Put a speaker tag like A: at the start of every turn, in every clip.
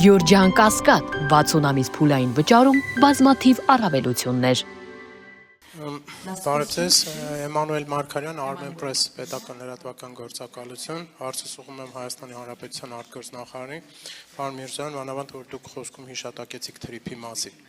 A: Գյորջյան Կասկադ 60 ամիս փուլային վճարում բազմաթիվ առավելություններ։
B: Բարև ձեզ, Էմանուել Մարգարյան, Armenpress պետական լրատվական գործակալություն, հարցս ուղղում եմ Հայաստանի Հանրապետության արտգործնախարարին, պարոն Միրզոյան, մանավանդ որ դուք խոսքում հիշատակեցիք թրիփի մասին։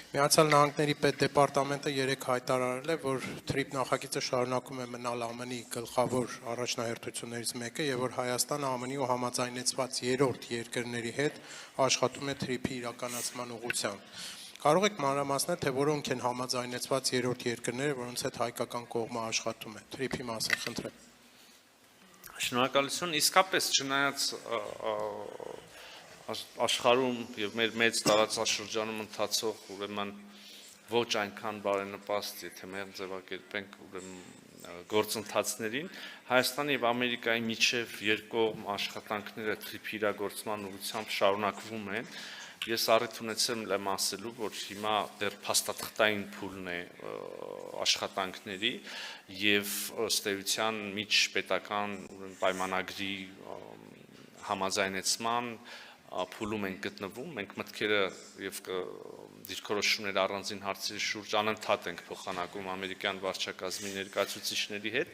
B: Միացյալ Նահանգների պետդեպարտամենտը երեկ հայտարարել է, որ թրիփ նախագիծը շարունակում է մնալ ԱՄՆ-ի գլխավոր առաջնահերթություններից մեկը եւ որ Հայաստանը ԱՄՆ-ի ու համաձայնեցված երրորդ երկրների հետ աշխատում է թրիփի իրականացման ուղղությամբ։ Կարող եք մանրամասնել, թե որոնք են համաձայնեցված երրորդ երկրները, որոնց հետ հայկական կողմը աշխատում է։ Թրիփի մասին խնդրեմ։
C: Շնորհակալություն, իսկապես չնայած աշխարհում եւ մեր մեծ տարածաշրջանում ընթացող ուրեմն ոչ այնքան բարենպաստ, եթե մենք ձևակերպենք ուրեմն գործընթացներին, Հայաստանի եւ Ամերիկայի միջև երկկողմ աշխատանքները թրիփի իրագործման ուղղությամբ շարունակվում են։ Ես առիթ ունեցել եմ ասելու, որ հիմա դեռ փաստաթղթային փուլն է աշխատանքների եւ ըստ էության միջպետական պայմանագրի համաձայնեցման փուլում են գտնվում, մենք մտքերը եւ դիրքորոշումներ առանձին հարցերի շուրջ անընդհատ ենք փոխանակում ամերիկյան վարչակազմի ներկայացուցիչների հետ,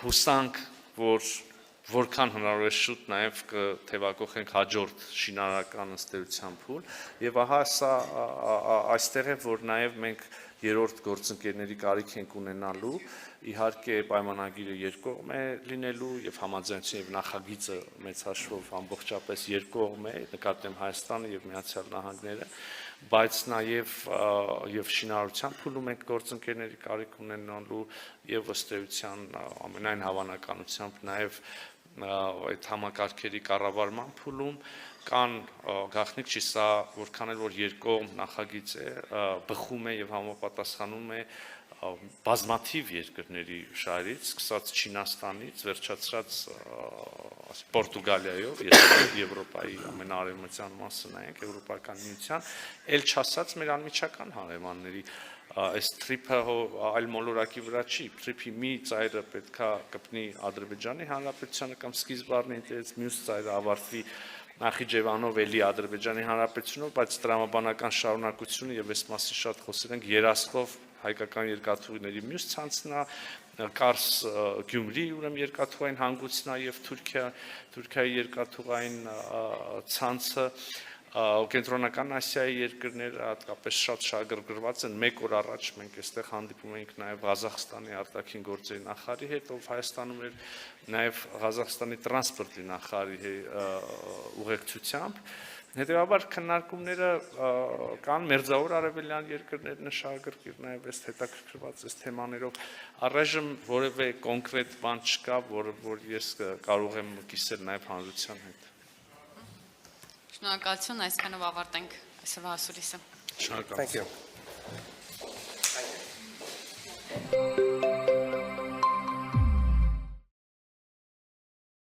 C: հուսանք, որ որքան հնարավոր է շուտ նաև կթևակողենք հաջորդ շինարարական ըստ էության փուլ եւ ահա սա այստեղ է որ նաև մենք երրորդ գործընկերների կարիք ենք ունենալու իհարկե պայմանագիրը երկկողմ է լինելու եւ համաձայնություն եւ նախագիծը մեծ հաշվով ամբողջապես երկկողմ է նկատեմ Հայաստանը եւ Միացյալ Նահանգները բայց նաև շինարարության փուլում ենք գործընկերների կարիք ունենալու եւ ըստ էության ամենայն հավանականությամբ նաև այդ համակարգերի կառավարման փուլում կան գաղտնիք չի սա որքան էլ որ երկկողմ նախագիծ է բխում է եւ համապատասխանում է բազմաթիվ երկրների շահերից, սկսած Չինաստանից, վերջացրած Պորտուգալիայով, Եվրոպայի ամենաարևմտյան մասը նայենք, Եվրոպական միության, ել չասած մեր անմիջական հարևանների այս թրիփը այլ մոլորակի վրա չի, թրիփի մի ծայրը պետքա կպնի Ադրբեջանի Հանրապետությանը կամ սկիզբ առնի ինտերես, մյուս ծայրը ավարտվի Նախիջևանով էլի Ադրբեջանի Հանրապետությունով, բայց տրամաբանական շարունակությունը եւ այս մասին շատ խոսել ենք երասխով հայկական երկաթուղիների մյուս ցանցնա, Կարս Գյումրի ուրեմն երկաթուղային հանգույցնա եւ Թուրքիայի երկաթուղային ցանցը Կենտրոնական Ասիայի երկրները հատկապես շատ շահագրգռված են մեկ օր առաջ մենք այստեղ հանդիպում ենք նաև Ղազախստանի արտաքին գործերի նախարարի հետ ով Հայաստանում էր նաև Ղազախստանի տրանսպորտի նախարարի ուղեկցությամբ հետեւաբար քննարկումները կան մերձավոր արևելյան երկրներն շահագրգիռ նաև այս հետաքրքրված այս թեմաներով առայժմ որևէ կոնկրետ բան չկա որ ես կարող եմ կիսել նաև հանրության հետ
D: Շնորհակալություն, այսքանով ավարտենք այսօրվա ասուլիսը։
C: Շնորհակալություն։